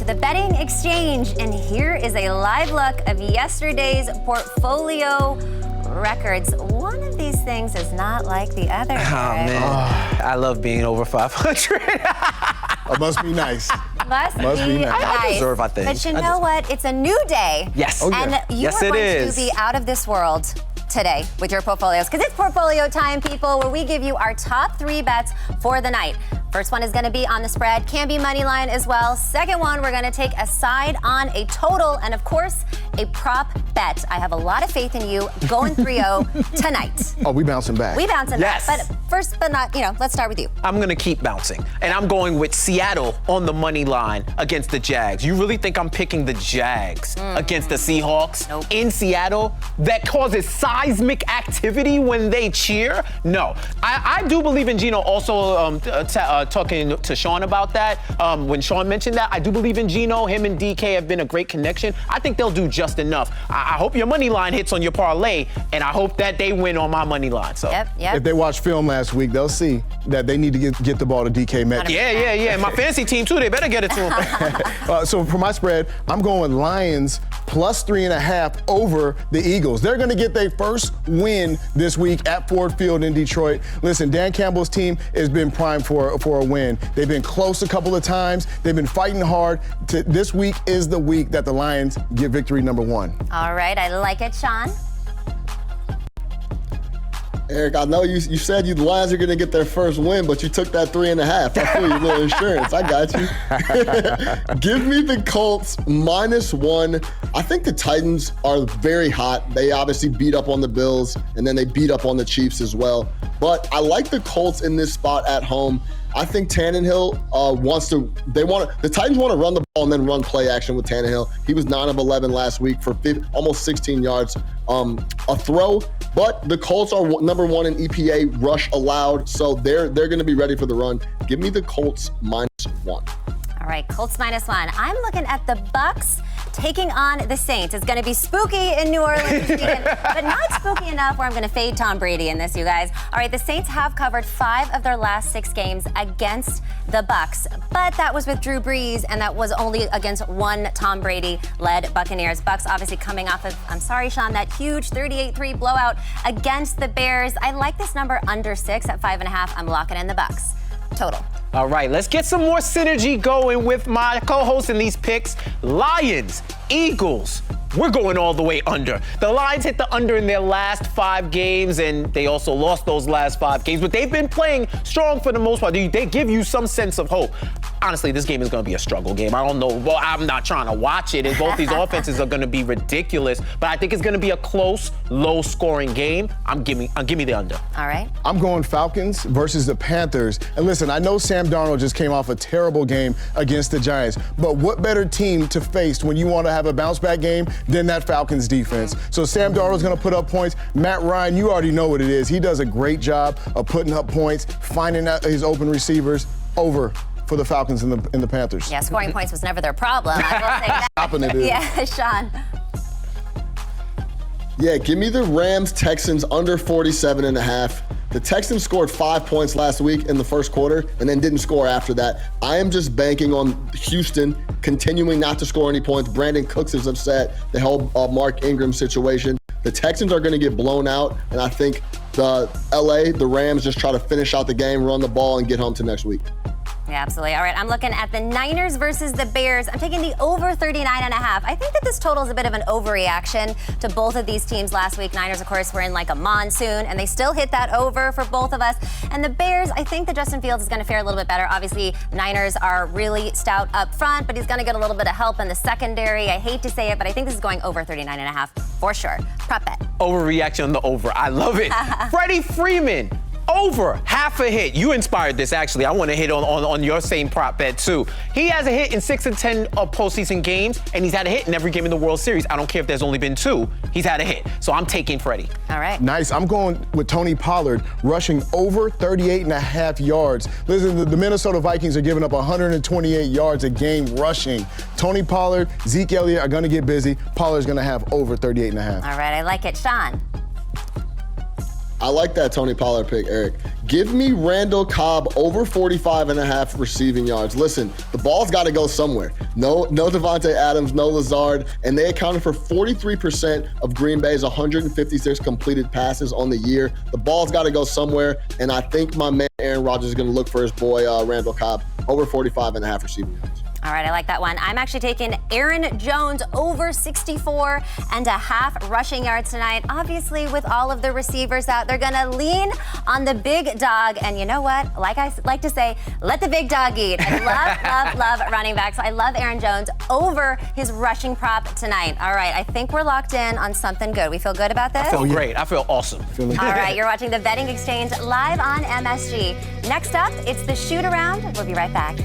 to the betting exchange, and here is a live look of yesterday's portfolio records. One of these things is not like the other. Oh, man. I love being over 500. It must be nice. Must be nice. I deserve, I think. But you know what? It's a new day. Yes. And you are going to be out of this world today with your portfolios, because it's portfolio time, people, where we give you our top 3 bets for the night. First one is going to be on the spread, can be money line as well. Second one, we're going to take a side on a total, and of course, a prop bet. I have a lot of faith in you going 3-0 tonight. Oh, we bouncing back. We bouncing back. But first, but not, let's start with you. I'm going to keep bouncing, and I'm going with Seattle on the money line against the Jags. You really think I'm picking the Jags against the Seahawks in Seattle? That causes seismic activity when they cheer? No. I do believe in Gino also talking to Sean about that. When Sean mentioned that, I do believe in Gino. Him and DK have been a great connection. I think they'll do just enough. I hope your money line hits on your parlay, and I hope that they win on my money line. So if they watch film last week, they'll see that they need to get the ball to DK Metcalf. Yeah. My fantasy team too, they better get it to him. So for my spread, I'm going Lions plus 3.5 over the Eagles. They're going to get their first win this week at Ford Field in Detroit. Listen, Dan Campbell's team has been primed for a win. They've been close a couple of times. They've been fighting hard. This week is the week that the Lions get victory number 1. All right, I like it, Sean. Erik, I know you said the Lions are going to get their first win, but you took that 3.5. I feel your little insurance. I got you. Give me the Colts -1. I think the Titans are very hot. They obviously beat up on the Bills, and then they beat up on the Chiefs as well. But I like the Colts in this spot at home. I think Tannehill the Titans want to run the ball and then run play action with Tannehill. He was 9 of 11 last week for almost 16 yards a throw. But the Colts are number 1 in EPA rush allowed, so they're going to be ready for the run. Give me the Colts -1. All right, Colts -1. I'm looking at the Bucks taking on the Saints. It's going to be spooky in New Orleans, but not spooky enough where I'm going to fade Tom Brady in this, you guys. All right, the Saints have covered 5 of their last 6 games against the Bucks, but that was with Drew Brees, and that was only against one Tom Brady-led Buccaneers. Bucks obviously coming off of, I'm sorry, Sean, that huge 38-3 blowout against the Bears. I like this number under 6 at 5.5. I'm locking in the Bucks. Total. All right, let's get some more synergy going with my co-hosts in these picks. Lions, Eagles, we're going all the way under. The Lions hit the under in their last 5 games, and they also lost those last 5 games, but they've been playing strong for the most part. They give you some sense of hope. Honestly, this game is going to be a struggle game. I don't know. Well, I'm not trying to watch it, and both these offenses are going to be ridiculous, but I think it's going to be a close, low-scoring game. Give me the under. All right. I'm going Falcons versus the Panthers. And listen, I know Sam Darnold just came off a terrible game against the Giants, but what better team to face when you want to have a bounce-back game than that Falcons defense? So Sam Darnold's going to put up points. Matt Ryan, you already know what it is. He does a great job of putting up points, finding out his open receivers. Over for the Falcons and the Panthers. Yeah, scoring points was never their problem. I will say that. Stopping it is. Yeah, Sean. Yeah, give me the Rams-Texans under 47.5. The Texans scored 5 points last week in the first quarter and then didn't score after that. I am just banking on Houston continuing not to score any points. Brandon Cooks is upset. The whole Mark Ingram situation. The Texans are going to get blown out, and I think the Rams just try to finish out the game, run the ball, and get home to next week. Yeah, absolutely. All right, I'm looking at the Niners versus the Bears. I'm taking the over 39.5. I think that this total is a bit of an overreaction to both of these teams last week. Niners, of course, were in like a monsoon, and they still hit that over for both of us. And the Bears, I think that Justin Fields is going to fare a little bit better. Obviously, Niners are really stout up front, but he's going to get a little bit of help in the secondary. I hate to say it, but I think this is going over 39.5 for sure. Prop bet. Overreaction on the over. I love it. Freddie Freeman. Over half a hit. You inspired this, actually. I want to hit on your same prop bet, too. He has a hit in 6 of 10 postseason games, and he's had a hit in every game in the World Series. I don't care if there's only been 2. He's had a hit. So I'm taking Freddie. All right. Nice. I'm going with Tony Pollard rushing over 38.5 yards. Listen, the Minnesota Vikings are giving up 128 yards a game rushing. Tony Pollard, Zeke Elliott are going to get busy. Pollard's going to have over 38.5. All right. I like it. Sean. I like that Tony Pollard pick, Eric. Give me Randall Cobb over 45.5 receiving yards. Listen, the ball's got to go somewhere. No Devontae Adams, no Lazard, and they accounted for 43% of Green Bay's 156 completed passes on the year. The ball's got to go somewhere, and I think my man Aaron Rodgers is going to look for his boy Randall Cobb over 45.5 receiving yards. All right, I like that one. I'm actually taking Aaron Jones over 64.5 rushing yards tonight. Obviously, with all of the receivers out, they're going to lean on the big dog. And you know what? Like I like to say, let the big dog eat. I love running backs. I love Aaron Jones over his rushing prop tonight. All right, I think we're locked in on something good. We feel good about this? I feel great. I feel awesome. All right, you're watching the Betting Exchange live on MSG. Next up, it's the shoot around. We'll be right back.